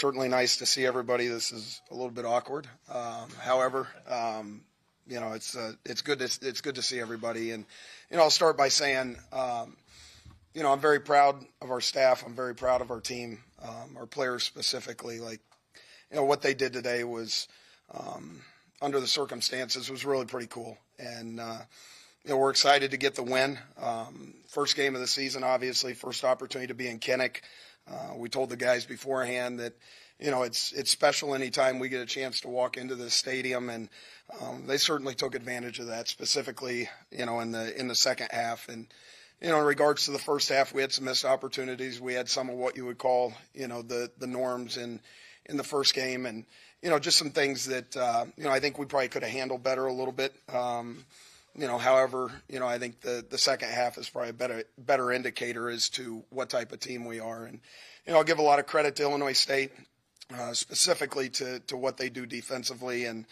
certainly nice to see everybody. This is a little bit awkward. However, it's good to see everybody. And, I'll start by saying, I'm very proud of our staff. I'm very proud of our team, our players specifically. What they did today was, under the circumstances, was really pretty cool. And, we're excited to get the win. First game of the season, obviously, first opportunity to be in Kinnick. We told the guys beforehand that, it's special anytime we get a chance to walk into the stadium, and they certainly took advantage of that, specifically, in the second half. And, in regards to the first half, we had some missed opportunities. We had some of what you would call, the norms in the first game, and, just some things that, I think we probably could have handled better a little bit. However, I think the second half is probably a better indicator as to what type of team we are. And, I'll give a lot of credit to Illinois State, specifically to what they do defensively. And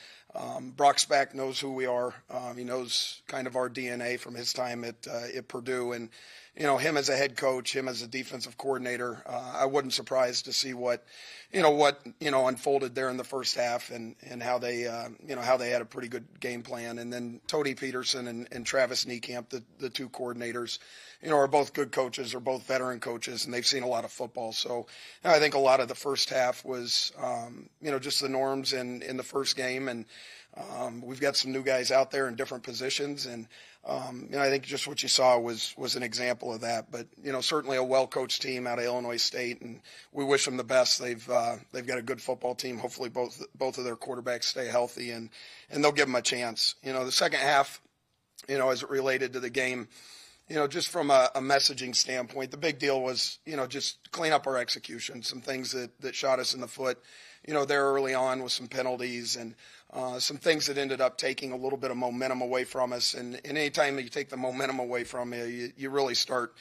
Brock Spack knows who we are. He knows kind of our DNA from his time at Purdue. And, him as a head coach, him as a defensive coordinator, I wasn't surprised to see what unfolded there in the first half, and how they had a pretty good game plan. And then Tony Peterson and Travis Niekamp, the two coordinators, are both good coaches, are both veteran coaches, and they've seen a lot of football. So I think a lot of the first half was, just the norms in the first game. And we've got some new guys out there in different positions. And, I think just what you saw was an example of that. But, certainly a well-coached team out of Illinois State, and we wish them the best. They've got a good football team. Hopefully both of their quarterbacks stay healthy, and they'll give them a chance. The second half, as it related to the game, just from a messaging standpoint, the big deal was, just clean up our execution, some things that shot us in the foot, there early on with some penalties and some things that ended up taking a little bit of momentum away from us. And anytime that you take the momentum away from you really start,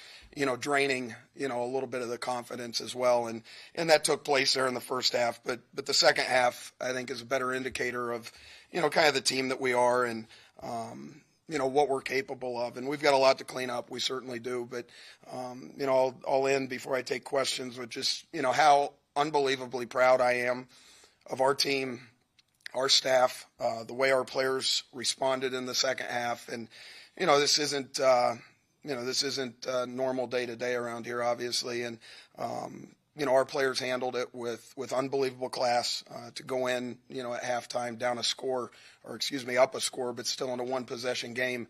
draining, a little bit of the confidence as well. And that took place there in the first half. But the second half, I think, is a better indicator of, kind of the team that we are, and, what we're capable of. And we've got a lot to clean up. We certainly do. But, I'll end before I take questions with just, how unbelievably proud I am of our team, our staff, the way our players responded in the second half. And, this isn't a normal day-to-day around here, obviously. And, our players handled it with unbelievable class, to go in, at halftime up a score, but still in a one-possession game.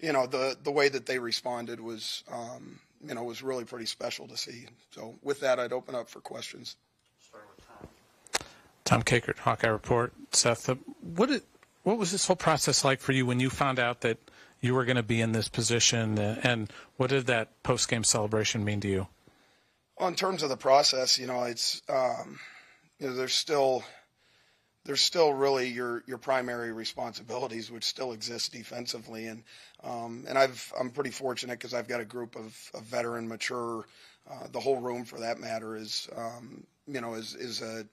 The way that they responded was, was really pretty special to see. So with that, I'd open up for questions. Tom Kakert, Hawkeye Report. Seth, what was this whole process like for you when you found out that you were going to be in this position, and what did that post-game celebration mean to you? Well, in terms of the process, it's there's still really your primary responsibilities, which still exist defensively, and I'm pretty fortunate because I've got a group of veteran, mature, the whole room for that matter is a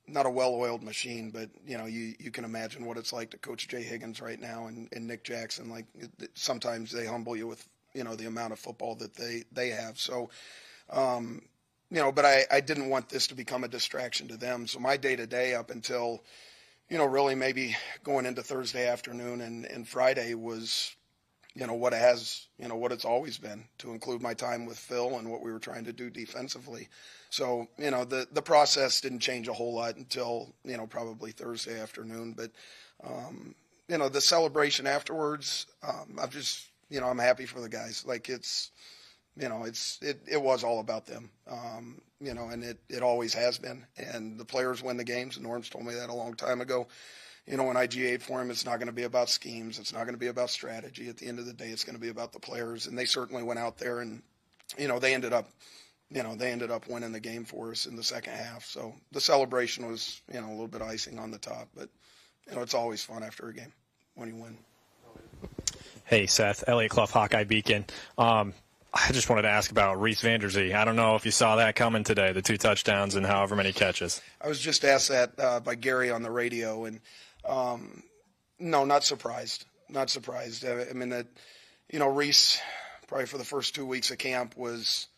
not a well-oiled machine, but you can imagine what it's like to coach Jay Higgins right now and Nick Jackson. Sometimes they humble you with the amount of football that they have. So, but I didn't want this to become a distraction to them. So my day-to-day up until really maybe going into Thursday afternoon and Friday was what it has, what it's always been, to include my time with Phil and what we were trying to do defensively. So, the process didn't change a whole lot until, probably Thursday afternoon. But, the celebration afterwards, I'm just, I'm happy for the guys. It was all about them, and it always has been. And the players win the games. Norm's told me that a long time ago. When I GA'd for him, it's not going to be about schemes. It's not going to be about strategy. At the end of the day, it's going to be about the players. And they certainly went out there and, they ended up winning the game for us in the second half. So the celebration was, a little bit icing on the top. But, it's always fun after a game when you win. Hey, Seth. Elliot Clough, Hawkeye Beacon. I just wanted to ask about Reese Vander. I don't know if you saw that coming today, the 2 touchdowns and however many catches. I was just asked that by Gary on the radio, and no, not surprised. Not surprised. I mean, that, Reese, probably for the first 2 weeks of camp, was,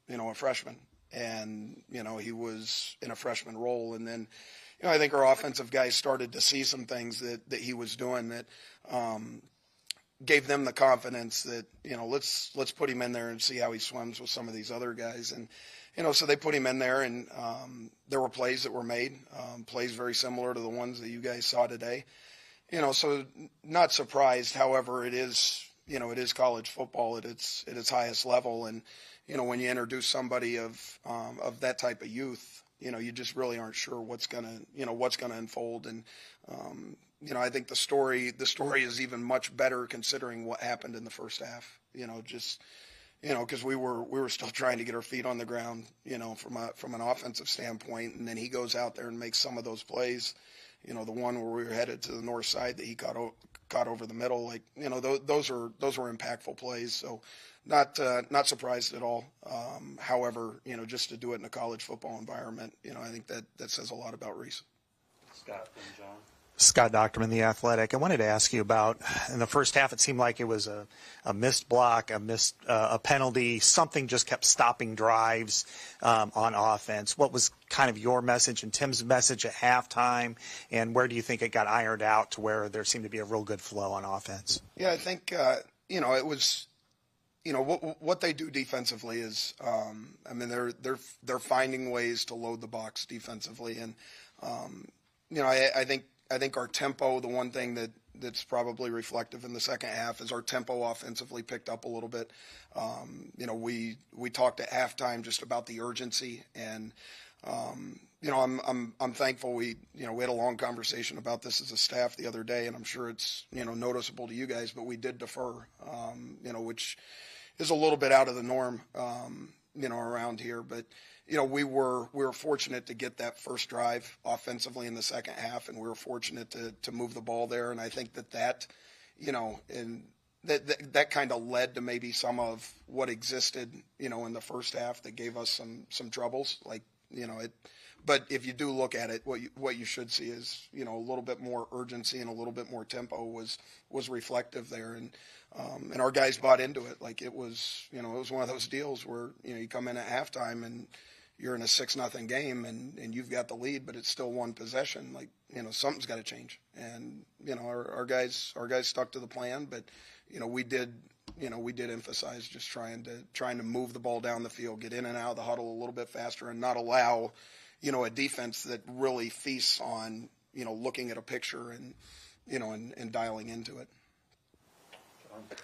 a freshman. and he was in a freshman role, and then I think our offensive guys started to see some things that he was doing that gave them the confidence that let's put him in there and see how he swims with some of these other guys. And so they put him in there, and there were plays that were made, plays very similar to the ones that you guys saw today. So not surprised. However, it is college football at its highest level, and when you introduce somebody of that type of youth, you just really aren't sure what's gonna unfold. And I think the story is even much better considering what happened in the first half. Because we were still trying to get our feet on the ground, from an offensive standpoint, and then he goes out there and makes some of those plays. The one where we were headed to the north side that he caught over the middle, those were impactful plays. So not surprised at all. However, just to do it in a college football environment, I think that says a lot about Reese. Scott and John. Scott Docterman, The Athletic. I wanted to ask you about, in the first half, it seemed like it was a missed block, a penalty, something just kept stopping drives on offense. What was kind of your message and Tim's message at halftime, and where do you think it got ironed out to where there seemed to be a real good flow on offense? Yeah, I think, it was, what they do defensively is, they're finding ways to load the box defensively, and, I think our tempo, the one thing that's probably reflective in the second half is our tempo offensively picked up a little bit. We talked at halftime just about the urgency, and I'm thankful we had a long conversation about this as a staff the other day, and I'm sure it's noticeable to you guys, but we did defer, which is a little bit out of the norm, around here, but. We were fortunate to get that first drive offensively in the second half, and we were fortunate to move the ball there. And I think that kind of led to maybe some of what existed, in the first half that gave us some troubles. But if you do look at it, what you should see is, a little bit more urgency and a little bit more tempo was reflective there. And our guys bought into it. It was one of those deals where, you come in at halftime and you're in a 6-0 game and you've got the lead, but it's still one possession. Something's got to change. And, our guys stuck to the plan, but, we did emphasize just trying to move the ball down the field, get in and out of the huddle a little bit faster, and not allow, a defense that really feasts on, looking at a picture and dialing into it.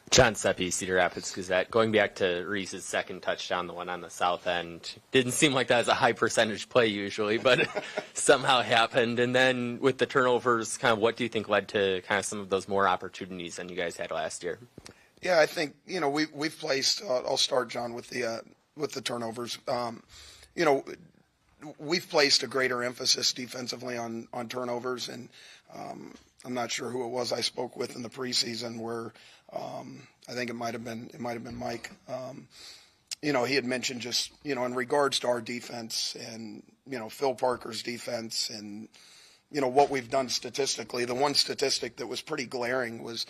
John Seppi, Cedar Rapids Gazette. Going back to Reese's second touchdown, the one on the south end, didn't seem like that was a high percentage play usually, but somehow happened. And then with the turnovers, kind of what do you think led to kind of some of those more opportunities than you guys had last year? Yeah, I think we've placed. I'll start, John, with the turnovers. We've placed a greater emphasis defensively on turnovers, and I'm not sure who it was I spoke with in the preseason where I think it might have been Mike. He had mentioned just in regards to our defense and Phil Parker's defense and what we've done statistically. The one statistic that was pretty glaring was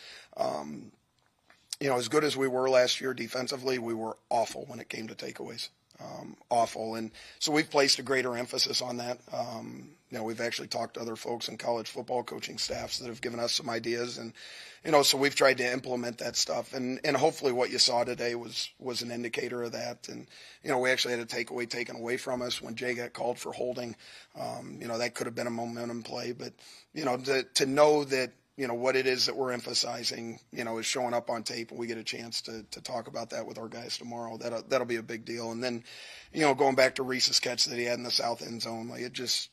as good as we were last year defensively, we were awful when it came to takeaways. Awful. And so we've placed a greater emphasis on that. We've actually talked to other folks in college football coaching staffs that have given us some ideas, and so we've tried to implement that stuff, and hopefully what you saw today was an indicator of that. And we actually had a takeaway taken away from us when Jay got called for holding. That could have been a momentum play, but to know that what it is that we're emphasizing, is showing up on tape, and we get a chance to talk about that with our guys tomorrow. That'll be a big deal. And then, going back to Reese's catch that he had in the south end zone, it just,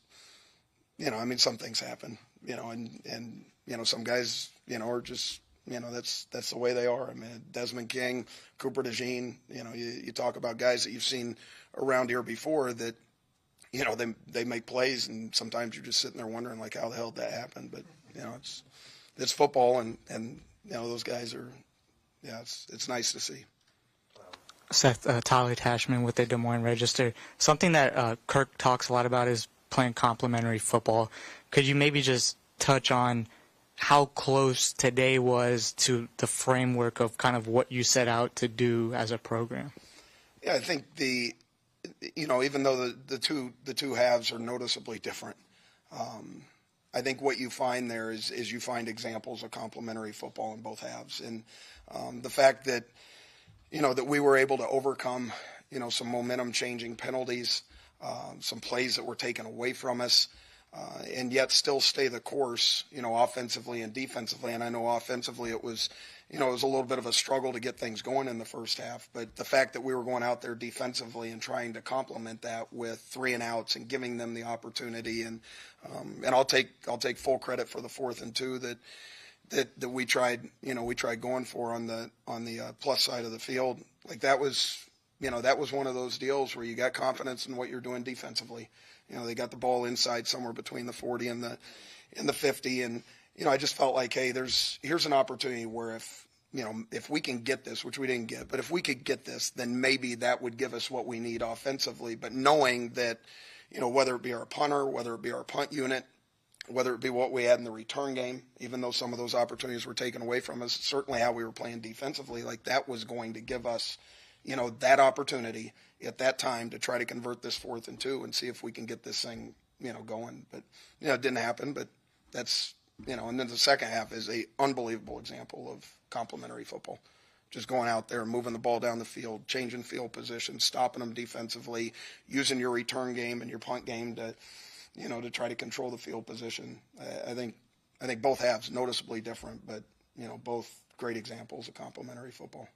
some things happen, and some guys, are just, that's the way they are. I mean, Desmond King, Cooper DeJean, you talk about guys that you've seen around here before that, they make plays, and sometimes you're just sitting there wondering, how the hell did that happen? But, it's football, and those guys are, it's nice to see. Seth, Tyler Tashman with the Des Moines Register. Something that Kirk talks a lot about is playing complementary football. Could you maybe just touch on how close today was to the framework of kind of what you set out to do as a program? Yeah, I think the even though the two halves are noticeably different, I think what you find there is you find examples of complementary football in both halves, and the fact that that we were able to overcome some momentum changing penalties, some plays that were taken away from us, and yet still stay the course, offensively and defensively. And I know offensively it was a little bit of a struggle to get things going in the first half, but the fact that we were going out there defensively and trying to complement that with 3 and outs and giving them the opportunity, and I'll take full credit for the 4th and 2 that we tried going for on the plus side of the field. Like that was one of those deals where you got confidence in what you're doing defensively. They got the ball inside somewhere between the 40 and the 50, and I just felt like, hey, here's an opportunity where if we can get this, which we didn't get, but if we could get this, then maybe that would give us what we need offensively. But knowing that, whether it be our punter, whether it be our punt unit, whether it be what we had in the return game, even though some of those opportunities were taken away from us, certainly how we were playing defensively, like that was going to give us, that opportunity at that time to try to convert this 4th and 2 and see if we can get this thing, going. But, it didn't happen, but that's, and then the second half is a unbelievable example of complementary football. Just going out there and moving the ball down the field, changing field position, stopping them defensively, using your return game and your punt game to try to control the field position. I think both halves noticeably different, but, both great examples of complementary football.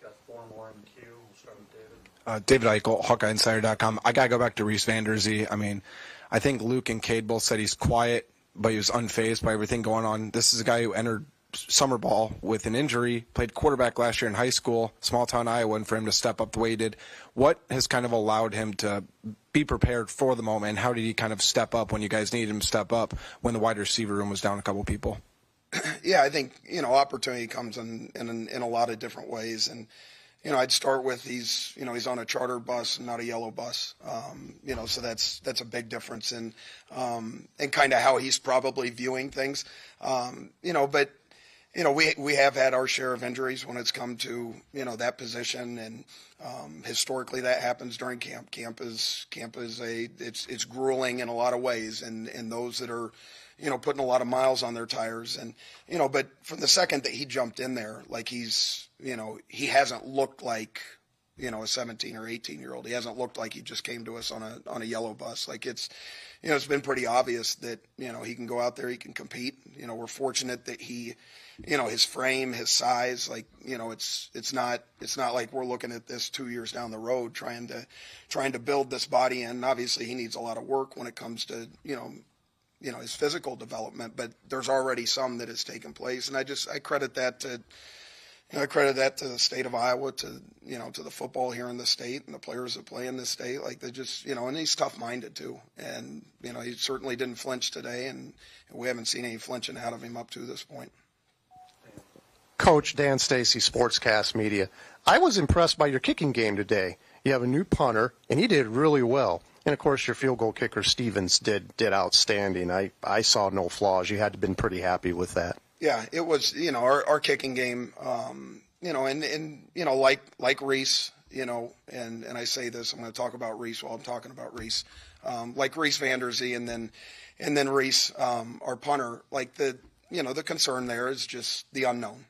Got 4 more in the queue. We'll start with David. David Eichel, HawkeyeInsider.com. I got to go back to Reese Vander. I mean, I think Luke and Cade both said he's quiet, but he was unfazed by everything going on. This is a guy who entered summer ball with an injury, played quarterback last year in high school, small town Iowa, and for him to step up the way he did. What has kind of allowed him to be prepared for the moment, and how did he kind of step up when you guys needed him to step up when the wide receiver room was down a couple people? Yeah, I think, opportunity comes in a lot of different ways. And, I'd start with he's on a charter bus and not a yellow bus. So that's a big difference in kind of how he's probably viewing things. But we have had our share of injuries when it's come to, that position. And historically that happens during camp. Camp is it's grueling in a lot of ways. And those that are, putting a lot of miles on their tires. And, but from the second that he jumped in there, like he hasn't looked like, a 17 or 18-year-old. He hasn't looked like he just came to us on a yellow bus. Like it's been pretty obvious that, he can go out there, he can compete. We're fortunate that he, his frame, his size, like, it's not like we're looking at this 2 years down the road trying to build this body in. Obviously he needs a lot of work when it comes to, his physical development, but there's already some that has taken place. And I credit that to the state of Iowa, to the football here in the state and the players that play in this state. Like they just, and he's tough-minded too. And, he certainly didn't flinch today, and we haven't seen any flinching out of him up to this point. Coach Dan Stacy, Sportscast Media. I was impressed by your kicking game today. You have a new punter, and he did really well. And, of course, your field goal kicker, Stevens, did outstanding. I saw no flaws. You had to have been pretty happy with that. Yeah, it was, our kicking game, like Reese, and I say this, I'm going to talk about Reese while I'm talking about Reese, like Reese Vander, and then Reese, our punter, like the concern there is just the unknown,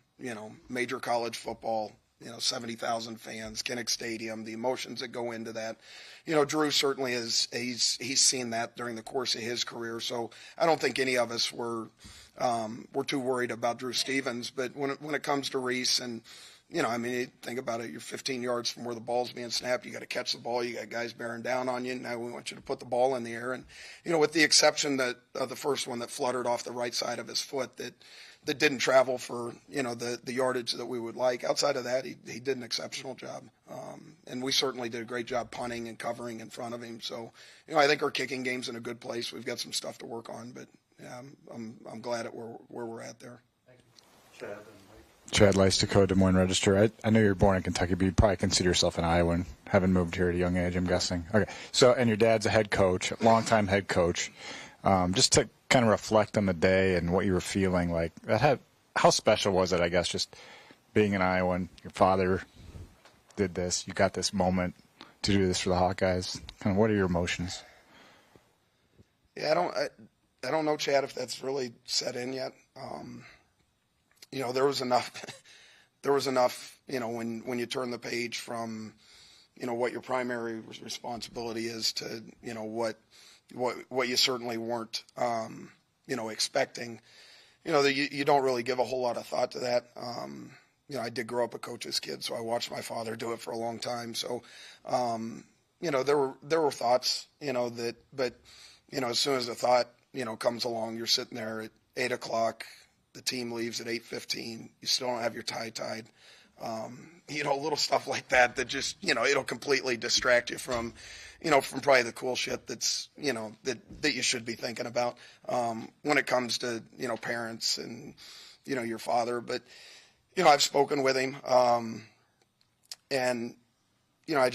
major college football, 70,000 fans, Kinnick Stadium, the emotions that go into that. Drew certainly he's seen that during the course of his career. So I don't think any of us were too worried about Drew Stevens. But when it comes to Reese, and think about it, you're 15 yards from where the ball's being snapped. You got to catch the ball. You got guys bearing down on you. Now we want you to put the ball in the air. And with the exception of the first one that fluttered off the right side of his foot, that didn't travel for the yardage that we would like. Outside of that, he did an exceptional job, and we certainly did a great job punting and covering in front of him. So I think our kicking game's in a good place. We've got some stuff to work on, but yeah, I'm glad at where we're at there. Thank you. Chad Leistico, Des Moines Register. I know you're born in Kentucky, but you probably consider yourself an Iowan, having moved here at a young age, I'm guessing. Okay, so and your dad's a head coach, longtime head coach. Just to kind of reflect on the day and what you were feeling, like how special was it, I guess, just being an Iowan, your father did this, you got this moment to do this for the Hawkeyes? Kind of what are your emotions? Yeah, I don't know, Chad, if that's really set in yet. There was enough. There was enough. When you turn the page from, what your primary responsibility is to, what you certainly weren't, expecting. That you don't really give a whole lot of thought to that. I did grow up a coach's kid, so I watched my father do it for a long time. So, there were thoughts, but as soon as the thought, comes along, you're sitting there at 8 o'clock, the team leaves at 8:15, you still don't have your tie tied. Little stuff like that just, it'll completely distract you from probably the cool shit that's, that you should be thinking about, when it comes to, parents and, your father. But, I've spoken with him, and, I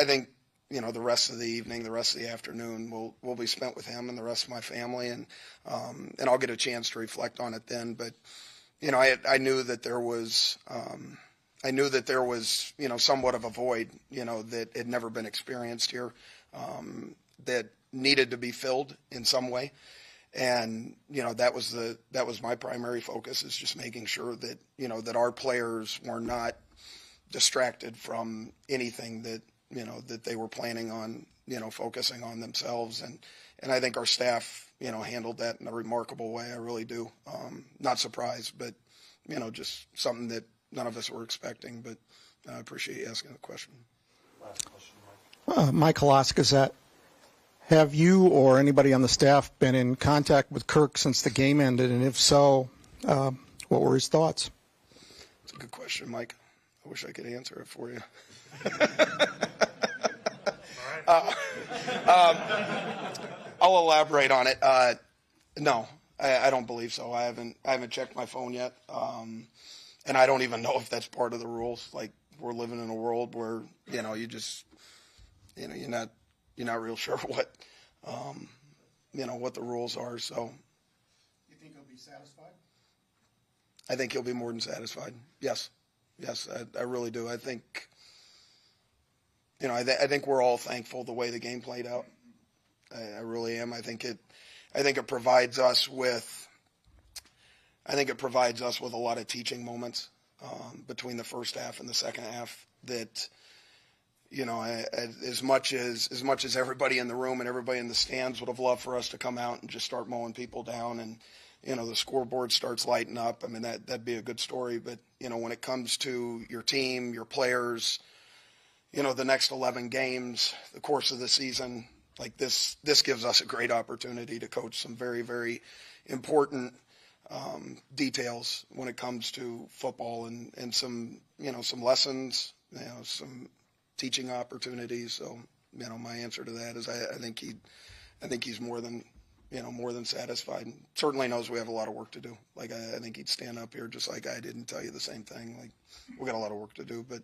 think, the rest of the evening, the rest of the afternoon will be spent with him and the rest of my family, and I'll get a chance to reflect on it then. But, I knew that there was, somewhat of a void, that had never been experienced here, that needed to be filled in some way. And, that was my primary focus, is just making sure that, that our players were not distracted from anything that, that they were planning on, focusing on themselves. And I think our staff, handled that in a remarkable way. I really do. Not surprised, but, just something that none of us were expecting. But I appreciate you asking the question. Last question, Mike. Mike Hawkeyes, have you or anybody on the staff been in contact with Kirk since the game ended? And if so, what were his thoughts? It's a good question, Mike. I wish I could answer it for you. I'll elaborate on it. No, I don't believe so. I haven't checked my phone yet, and I don't even know if that's part of the rules. Like, we're living in a world where you're not real sure what what the rules are. So, you think he'll be satisfied? I think he'll be more than satisfied. Yes, I really do. I think. I think we're all thankful the way the game played out. I really am. I think it provides us with a lot of teaching moments between the first half and the second half. That as much as everybody in the room and everybody in the stands would have loved for us to come out and just start mowing people down, and the scoreboard starts lighting up. I mean, that'd be a good story. But when it comes to your team, your players, the next 11 games, the course of the season, like this gives us a great opportunity to coach some very, very important details when it comes to football, and some lessons, some teaching opportunities. So, my answer to that is I think he's more than satisfied, and certainly knows we have a lot of work to do. Like, I think he'd stand up here just like I did and tell you the same thing. Like, we got a lot of work to do, but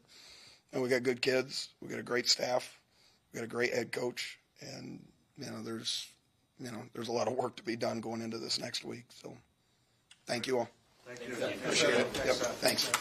we got good kids, we got a great staff, we got a great head coach, and there's a lot of work to be done going into this next week. So, thank you all. Thank you. Appreciate it. Yep. Thanks.